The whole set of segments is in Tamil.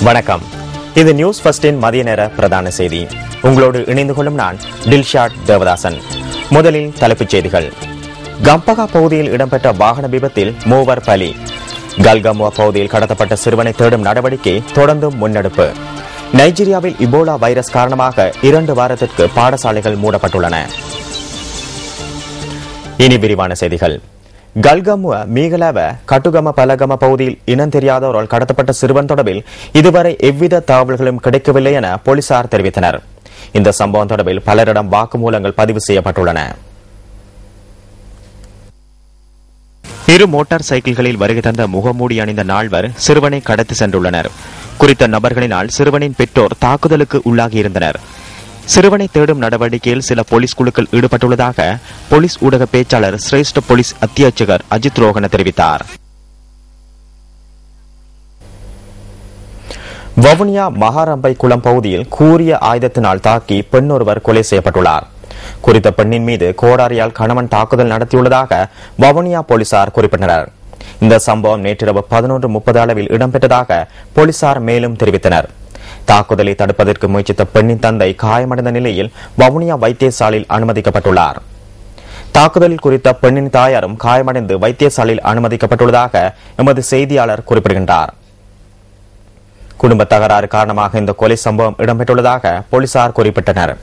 வணக்கம். இது நியூஸ் ஃபர்ஸ்டின் மதிய நேர பிரதான செய்தி. உங்களோடு இணைந்து கொள்ளும் நான் டில்ஷாட் தேவதாசன். முதலில் தலைப்புச் செய்திகள். கம்பகா பகுதியில் இடம்பெற்ற வாகன விபத்தில் 3 பலி. கல்கமுவா பகுதியில் கடத்தப்பட்ட சிறுவனை தேடும் நடவடிக்கை தொடர்ந்தும் முன்னெடுப்பு. நைஜீரியாவில் இபோலா வைரஸ் காரணமாக 2 வாரத்திற்கு பாடசாலைகள் மூடப்பட்டுள்ளன. இனி விரிவான செய்திகள். கல்கமுவ மீகலவ கட்டுகம பலகம பகுதியில் இனம் தெரியாதவரால் கடத்தப்பட்ட சிறுவன் தொடர்பில் இதுவரை எவ்வித தகவல்களும் கிடைக்கவில்லை என போலீசார் தெரிவித்தனர். இந்த சம்பவம் தொடர்பில் பலரிடம் வாக்குமூலங்கள் பதிவு செய்யப்பட்டுள்ளன. 2 மோட்டார் சைக்கிள்களில் வருகை தந்த முகமூடி அணிந்த 4 சிறுவனை கடத்தி சென்றுள்ளனர். குறித்த நபர்களினால் சிறுவனின் பெற்றோர் தாக்குதலுக்கு உள்ளாகியிருந்தனர். சிறுவனை தேடும் நடவடிக்கையில் சில போலீஸ் குழுக்கள் ஈடுபட்டுள்ளதாக போலீஸ் ஊடக பேச்சாளர் சிரேஷ்ட போலீஸ் அத்தியட்சகர் அஜித் ரோஹன தெரிவித்தார். வவுனியா மகாரம்பை குளம் பகுதியில் கூரிய ஆயுதத்தினால் தாக்கி பெண் ஒருவர் கொலை செய்யப்பட்டுள்ளார். குறித்த பெண்ணின் மீது கோடாரியால் கணவன் தாக்குதல் நடத்தியுள்ளதாக வவுனியா போலீசார் குறிப்பிட்டனர். இந்த சம்பவம் நேற்றிரவு 11:30 அளவில் இடம்பெற்றதாக போலீசார் மேலும் தெரிவித்தனர். தாக்குதலை தடுப்பதற்கு முயற்சித்த பெண்ணின் தந்தை காயமடைந்த நிலையில் வவுனியா வைத்தியசாலையில் அனுமதிக்கப்பட்டுள்ளார். தாக்குதலில் குறித்த பெண்ணின் தாயாரும் காயமடைந்து வைத்தியசாலையில் அனுமதிக்கப்பட்டுள்ளதாக எமது செய்தியாளர் குறிப்பிடுகின்றார். குடும்ப தகராறு காரணமாக இந்த கொலை சம்பவம் இடம்பெற்றுள்ளதாக போலீசார் குறிப்பிட்டனர்.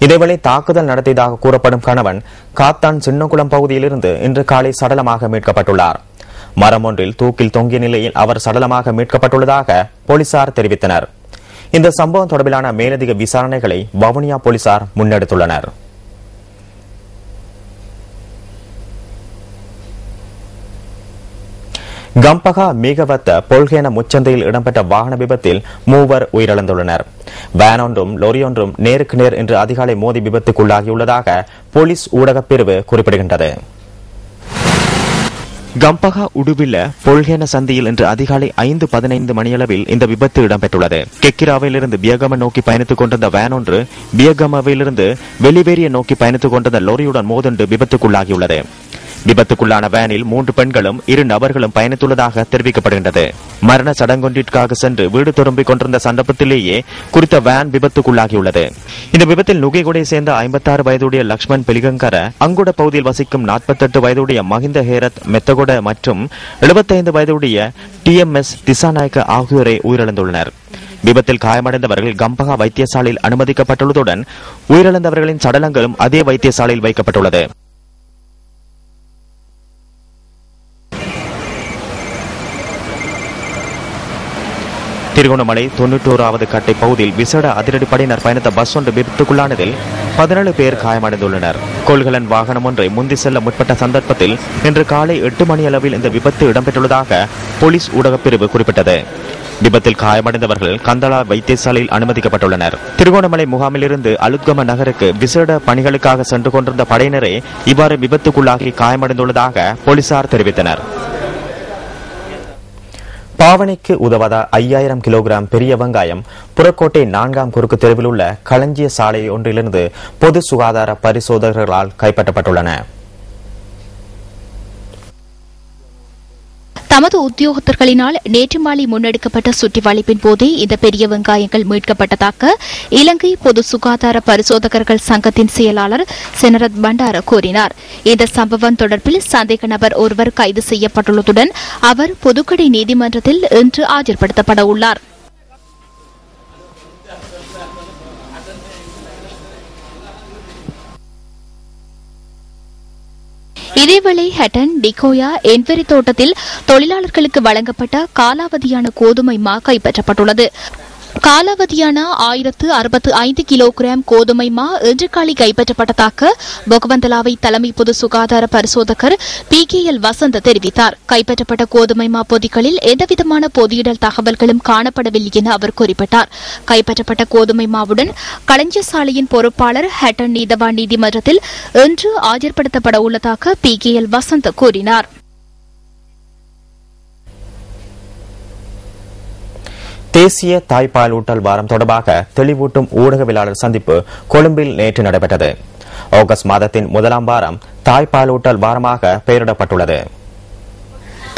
இதேவேளை தாக்குதல் நடத்தியதாக கூறப்படும் கணவன் காத்தான் சின்னகுளம் பகுதியிலிருந்து இன்று காலை சடலமாக மீட்கப்பட்டுள்ளார். மரம் ஒன்றில் தூக்கில் தொங்கிய நிலையில் அவர் சடலமாக மீட்கப்பட்டுள்ளதாக போலீசார் தெரிவித்தனர். இந்த சம்பவம் தொடர்பிலான மேலதிக விசாரணைகளை வவுனியா போலீசார் முன்னெடுத்துள்ளனர். கம்பகா மீகவத்த பொல்கேன முச்சந்தையில் இடம்பெற்ற வாகன விபத்தில் 3 உயிரிழந்துள்ளனர். வேன் ஒன்றும் லொரி ஒன்றும் நேருக்கு நேர் இன்று அதிகாலை மோதி விபத்துக்குள்ளாகியுள்ளதாக போலீஸ் ஊடகப் பிரிவு குறிப்பிடுகின்றது. கம்பகா உடுவில்ல பொல்கேன சந்தையில் இன்று அதிகாலை 5:15 மணியளவில் இந்த விபத்து இடம்பெற்றுள்ளது. கெக்கிராவிலிருந்து பியகம நோக்கி பயணித்துக் கொண்டிருந்த வேன் ஒன்று பியகமவிலிருந்து வெளிவேரிய நோக்கி பயணித்துக் கொண்டிருந்த லொரியுடன் மோதுண்டு விபத்துக்குள்ளாகியுள்ளது. விபத்துக்குள்ளான வேனில் 3 பெண்களும் 2 நபர்களும் பயணித்துள்ளதாக தெரிவிக்கப்படுகின்றது. மரண சடங்கொன்றிற்காக சென்று வீடு திரும்பிக் கொண்டிருந்த சந்தர்ப்பத்திலேயே குறித்த வேன் விபத்துக்குள்ளாகியுள்ளது. இந்த விபத்தில் நுகைகுடை சேர்ந்த 56 வயதுடைய லக்ஷ்மண் பெலிகங்கர, அங்குட பகுதியில் வசிக்கும் 48 வயதுடைய மஹிந்த ஹேரத் மெத்தகொட மற்றும் 75 வயதுடைய TMS திசாநாயக்க ஆகியோரை உயிரிழந்துள்ளனர். விபத்தில் காயமடைந்தவர்கள் கம்பகா வைத்தியசாலையில் அனுமதிக்கப்பட்டுள்ளதுடன் உயிரிழந்தவர்களின் சடலங்களும் அதே வைத்தியசாலையில் வைக்கப்பட்டுள்ளது. திருகோணமலை 91வது கட்டை பகுதியில் விசேட அதிரடிப்படையினர் பயணித்த பஸ் ஒன்று விபத்துக்குள்ளானதில் 17 பேர் காயமடைந்துள்ளனர். கொள்கலன் வாகனம் ஒன்றை முந்தி செல்ல முற்பட்ட சந்தர்ப்பத்தில் இன்று காலை 8 மணி அளவில் இந்த விபத்து இடம்பெற்றுள்ளதாக போலீஸ் ஊடகப் பிரிவு குறிப்பிட்டது. விபத்தில் காயமடைந்தவர்கள் கந்தளா வைத்தியசாலையில் அனுமதிக்கப்பட்டுள்ளனர். திருகோணமலை முகாமிலிருந்து அலுத்கம நகருக்கு விசேட பணிகளுக்காக சென்று கொண்டிருந்த படையினரே இவ்வாறு விபத்துக்குள்ளாகி காயமடைந்துள்ளதாக போலீசார் தெரிவித்தனர். பாவனைக்கு உதவாத 5000 கிலோகிராம் பெரிய வெங்காயம் புறக்கோட்டை 4ஆம் குறுக்கு தெருவில் உள்ள களஞ்சிய சாலை ஒன்றிலிருந்து பொது சுகாதார பரிசோதகர்களால் கைப்பற்றப்பட்டுள்ளன. தமது உத்தியோகத்தர்களினால் நேற்று மாலை முன்னெடுக்கப்பட்ட சுற்றிவளைப்பின் போதே இந்த பெரிய வெங்காயங்கள் மீட்கப்பட்டதாக இலங்கை பொது சுகாதார பரிசோதகர்கள் சங்கத்தின் செயலாளர் செனரத் பண்டார கூறினார். இந்த சம்பவம் தொடர்பில் சந்தேக நபர் ஒருவர் கைது செய்யப்பட்டுள்ளதுடன் அவர் புதுக்கடை நீதிமன்றத்தில் இன்று ஆஜர்படுத்தப்பட உள்ளார். இதேவேளை ஹட்டன் டிகோயா என்வெரி தோட்டத்தில் தொழிலாளர்களுக்கு வழங்கப்பட்ட காலாவதியான கோதுமை மா கைப்பற்றப்பட்டுள்ளது. காலாவதியான 1065 கிலோகிராம் கோதுமை மா இன்று காலை கைப்பற்றப்பட்டதாக பொகவந்தலாவை தலைமை பொது சுகாதார பரிசோதகர் PKL வசந்த் தெரிவித்தார். கைப்பற்றப்பட்ட கோதுமை மா பொதிகளில் எந்தவிதமான பொதியிடல் தகவல்களும் காணப்படவில்லை என அவர் குறிப்பிட்டார். கைப்பற்றப்பட்ட கோதுமை மாவுடன் களஞ்சிய சாலையின் பொறுப்பாளர் ஹட்டன் நீதவான் நீதிமன்றத்தில் இன்று ஆஜர்படுத்தப்பட உள்ளதாக PKL வசந்த் கூறினார். தேசிய தாய்ப்பாலூட்டல் வாரம் தொடர்பாக தெளிவூட்டும் ஊடகவியலாளர் சந்திப்பு கொழும்பில் நேற்று நடைபெற்றது. ஆகஸ்ட் மாதத்தின் 1ஆம் வாரம் தாய்ப்பாலூட்டல் வாரமாக பெயரிடப்பட்டுள்ளது.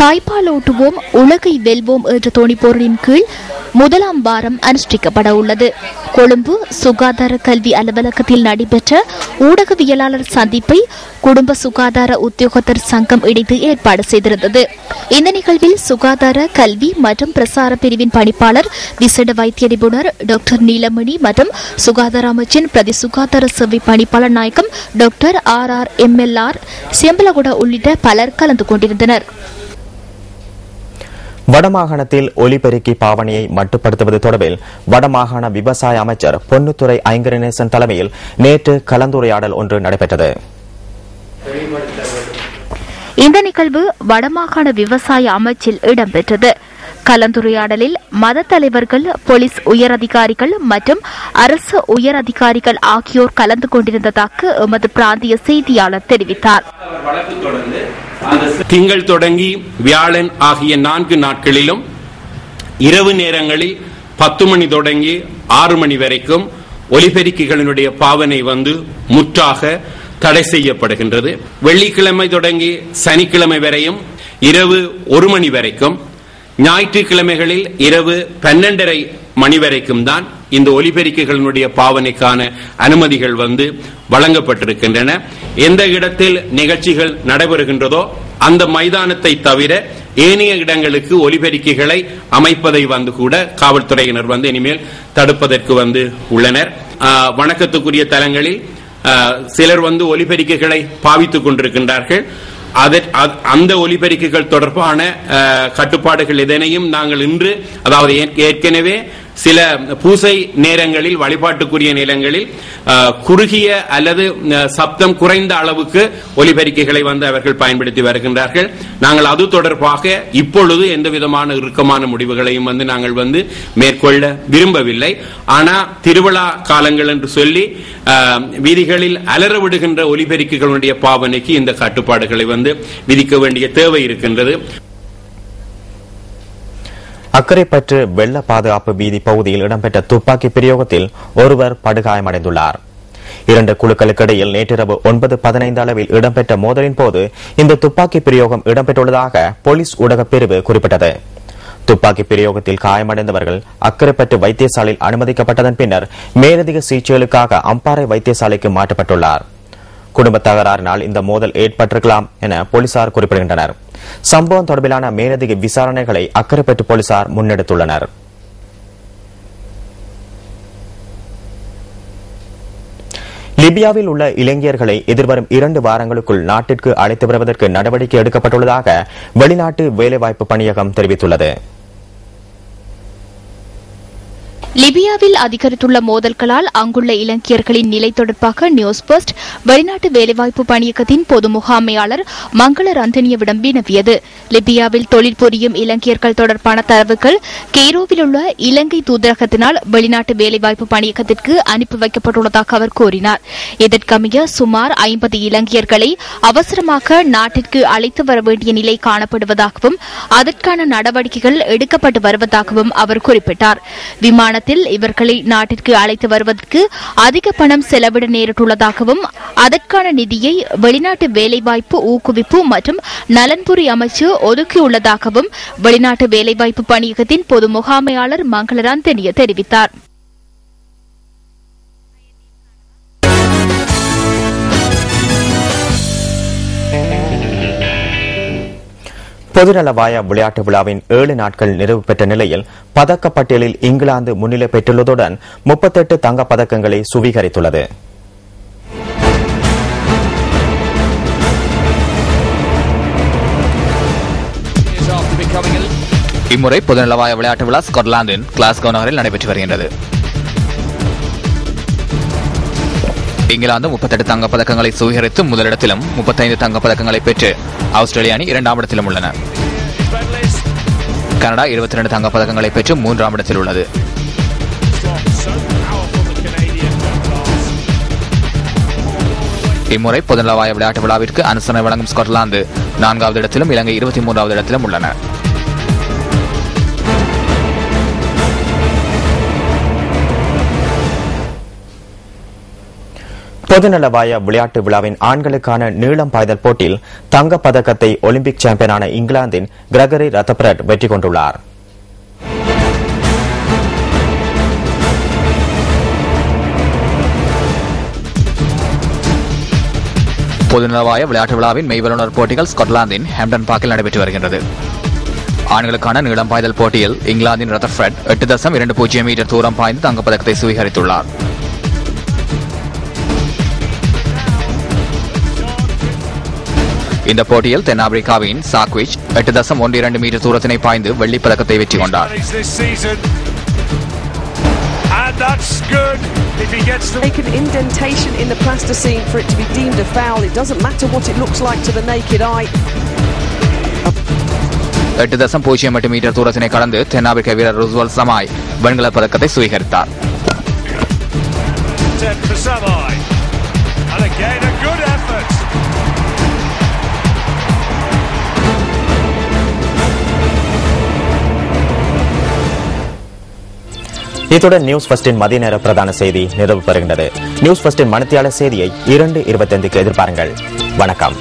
தாய்ப்பாலூட்டுவோம் உலகை வெல்வோம் என்ற துணிப்பொருளின் கீழ் முதலாம் வாரம் அனுஷ்டிக்கப்பட உள்ளது. கொழும்பு சுகாதார கல்வி அலுவலகத்தில் நடைபெற்ற ஊடகவியலாளர் சந்திப்பை குடும்ப சுகாதார உத்தியோகத்தர் சங்கம் இணைத்து ஏற்பாடு செய்திருந்தது. இந்த நிகழ்வில் சுகாதார கல்வி மற்றும் பிரசார பிரிவின் பணிப்பாளர் விசேட வைத்திய நிபுணர் டாக்டர் நீலமணி மற்றும் சுகாதார அமைச்சின் பிரதி சுகாதார சேவை பணிப்பாளர் நாயகம் டாக்டர் RRMLR செம்பலகுட உள்ளிட்ட பலர் கலந்து கொண்டிருந்தனர். வடமாகாணத்தில் ஒலிபெருக்கி பாவனையை மட்டுப்படுத்துவது தொடர்பில் வடமாகாண விவசாய அமைச்சர் பொன்னுத்துரை ஐங்கரநேசன் தலைமையில் நேற்று கலந்துரையாடல் ஒன்று நடைபெற்றது. இந்த நிகழ்வு வடமாகாண விவசாய அமைச்சில் இடம்பெற்றது. கலந்துரையாடலில் மத தலைவர்கள், போலீஸ் உயரதிகாரிகள் மற்றும் அரசு உயரதிகாரிகள் ஆகியோர் கலந்து கொண்டிருந்ததாக எமது பிராந்திய செய்தியாளர் தெரிவித்தார். திங்கள் தொடங்கி வியாழன் ஆகிய 4 நாட்களிலும் இரவு நேரங்களில் 10 மணி தொடங்கி 6 மணி வரைக்கும் ஒலிபெருக்கிகளினுடைய பாவனை முற்றாக தடை செய்யப்படுகின்றது. வெள்ளிக்கிழமை தொடங்கி சனிக்கிழமை வரையும் இரவு 1 மணி வரைக்கும், ஞாயிற்றுக்கிழமைகளில் இரவு 12:30 மணி வரைக்கும் தான் இந்த ஒலிபெருக்கிகளினுடைய பாவனைக்கான அனுமதிகள் வழங்கப்பட்டிருக்கின்றன. எந்த இடத்தில் நிகழ்ச்சிகள் நடைபெறுகின்றதோ அந்த மைதானத்தை தவிர ஏனைய இடங்களுக்கு ஒலிபெருக்கிகளை அமைப்பதை கூட காவல்துறையினர் இனிமேல் தடுப்பதற்கு உள்ளனர். வணக்கத்துக்குரிய தலங்களில் சிலர் ஒலிபெருக்கிகளை பாவித்துக் கொண்டிருக்கின்றார்கள். அந்த ஒலிபெருக்கிகள் தொடர்பான கட்டுப்பாடுகள் எதனையும் நாங்கள் இன்று, அதாவது ஏற்கனவே சில பூசை நேரங்களில், வழிபாட்டுக்குரிய நேரங்களில் குறுகிய அல்லது சப்தம் குறைந்த அளவுக்கு ஒலிபெருக்கிகளை அவர்கள் பயன்படுத்தி வருகின்றார்கள். நாங்கள் அது தொடர்பாக இப்பொழுது எந்த விதமான இறுக்கமான முடிவுகளையும் நாங்கள் மேற்கொள்ள விரும்பவில்லை. ஆனால் திருவிழா காலங்கள் என்று சொல்லி வீதிகளில் அலற விடுகின்ற ஒலிபெருக்கிகளுடைய பாவனைக்கு இந்த கட்டுப்பாடுகளை விதிக்க வேண்டிய தேவை இருக்கின்றது. அக்கரைப்பற்று வெள்ள பாதுகாப்பு வீதி பகுதியில் இடம்பெற்ற துப்பாக்கி பிரயோகத்தில் ஒருவர் படுகாயமடைந்துள்ளார். 2 குழுக்களுக்கு இடையில் நேற்றிரவு 9:15 அளவில் இடம்பெற்ற மோதலின் போது இந்த துப்பாக்கி பிரயோகம் இடம்பெற்றுள்ளதாக போலீஸ் ஊடகப் பிரிவு குறிப்பிட்டது. துப்பாக்கி பிரயோகத்தில் காயமடைந்தவர்கள் அக்கரைப்பற்று வைத்தியசாலையில் அனுமதிக்கப்பட்டதன் பின்னர் மேலதிக சிகிச்சைகளுக்காக அம்பாறை வைத்தியசாலைக்கு மாற்றப்பட்டுள்ளார். குடும்ப தகராறினால் இந்த மோதல் ஏற்பட்டிருக்கலாம் என போலீசார் குறிப்பிடுகின்றனர். சம்பவம் தொடர்பிலான மேலதிக விசாரணைகளை அக்கரைப்பற்று போலீசார் முன்னெடுத்துள்ளனர். லிபியாவில் உள்ள இளைஞர்களை எதிர்வரும் 2 வாரங்களுக்குள் நாட்டிற்கு அழைத்து வருவதற்கு நடவடிக்கை எடுக்கப்பட்டுள்ளதாக வெளிநாட்டு வேலைவாய்ப்பு பணியகம் தெரிவித்துள்ளது. லிபியாவில் அதிகரித்துள்ள மோதல்களால் அங்குள்ள இலங்கையர்களின் நிலை தொடர்பாக நியூஸ் பஸ்ட் வெளிநாட்டு வேலைவாய்ப்பு பணியகத்தின் பொது முகாமையாளர் மங்கள ரந்தனியவிடம் வினவியது. லிபியாவில் தொழில் புரியும் இலங்கையர்கள் தொடர்பான தரவுகள் கெய்ரோவில் உள்ள இலங்கை தூதரகத்தினால் வெளிநாட்டு வேலைவாய்ப்பு பணியகத்திற்கு அனுப்பி வைக்கப்பட்டுள்ளதாக அவர் கூறினார். இதற்கமைய சுமார் 50 இலங்கையர்களை அவசரமாக நாட்டிற்கு அழைத்து வர வேண்டிய நிலை காணப்படுவதாகவும் அதற்கான நடவடிக்கைகள் எடுக்கப்பட்டு வருவதாகவும் அவர் குறிப்பிட்டார். விமான இவர்களை நாட்டிற்கு அழைத்து வருவதற்கு அதிக பணம் செலவிட நேரிட்டுள்ளதாகவும் அதற்கான நிதியை வெளிநாட்டு வேலைவாய்ப்பு ஊக்குவிப்பு மற்றும் நலன்புரி அமைச்சு ஒதுக்கியுள்ளதாகவும் வெளிநாட்டு வேலைவாய்ப்பு பணியகத்தின் பொது முகாமையாளர் மங்களரான் தெரிவித்தார். பொதுநலவாய விளையாட்டு விழாவின் 7 நாட்கள் நிறைவு பெற்ற நிலையில் பதக்கப்பட்டியலில் இங்கிலாந்து முன்னிலை பெற்றுள்ளதுடன் 38 தங்கப் பதக்கங்களை சுவீகரித்துள்ளது. இம்முறை பொதுநலவாய விளையாட்டு விழா ஸ்காட்லாந்தின் கிளாஸ்கோ நகரில் நடைபெற்று வருகின்றது. இங்கிலாந்து 38 தங்கப் பதக்கங்களை சுவீகரித்து முதலிடத்திலும் 35 தங்கப் பதக்கங்களை பெற்று ஆஸ்திரேலிய அணி 2ஆம் இடத்திலும் உள்ளன. கனடா 22 தங்கப் பதக்கங்களை பெற்று 3ஆம் இடத்தில் உள்ளது. இம்முறை பொதுநலவாய விளையாட்டு விழாவிற்கு அனுசரணை வழங்கும் ஸ்காட்லாந்து 4ஆவது இடத்திலும் இலங்கை 23ஆவது இடத்திலும் உள்ளன. பொதுநலவாய விளையாட்டு விழாவின் ஆண்களுக்கான நீளம் பாய்தல் போட்டியில் தங்கப் பதக்கத்தை ஒலிம்பிக் சாம்பியனான இங்கிலாந்தின் கிரகரி ரத்தப்ரட் வெற்றி கொண்டுள்ளார். பொதுநலவாய விளையாட்டு விழாவின் மெய்வல்லுநர் போட்டிகள் ஸ்காட்லாந்தின் ஹாம்டன் பார்க்கில் நடைபெற்று வருகின்றது. ஆண்களுக்கான நீளம் பாய்தல் போட்டியில் இங்கிலாந்தின் ரதர்ஃபர்ட் 8.20 மீட்டர் தூரம் பாய்ந்து தங்கப்பதக்கத்தை சுவீகரித்துள்ளார். இந்த போட்டியில் தென்னாப்பிரிக்காவின் சாக்விச் 8.12 மீட்டர் தூரத்தினை பாய்ந்து வெள்ளிப் பதக்கத்தை வெற்றி கொண்டார். That's good. If he gets to make an indentation in the plasticine for it to be deemed a foul, it doesn't matter what it looks like to the naked eye. 8.08 metre தூரத்தினை கடந்து தென்னாப்பிரிக்க வீரர் ருஸ்வல் சமாய் வெண்கலப் பதக்கத்தை சுவீகரித்தார். இத்துடன் நியூஸ் ஃபர்ஸ்டின் மதிய நேர பிரதான செய்தி நிறைவு பெறுகின்றது. நியூஸ் ஃபர்ஸ்டின் மணித்தியாளர் செய்தியை 2:25க்கு எதிர்பாருங்கள். வணக்கம்.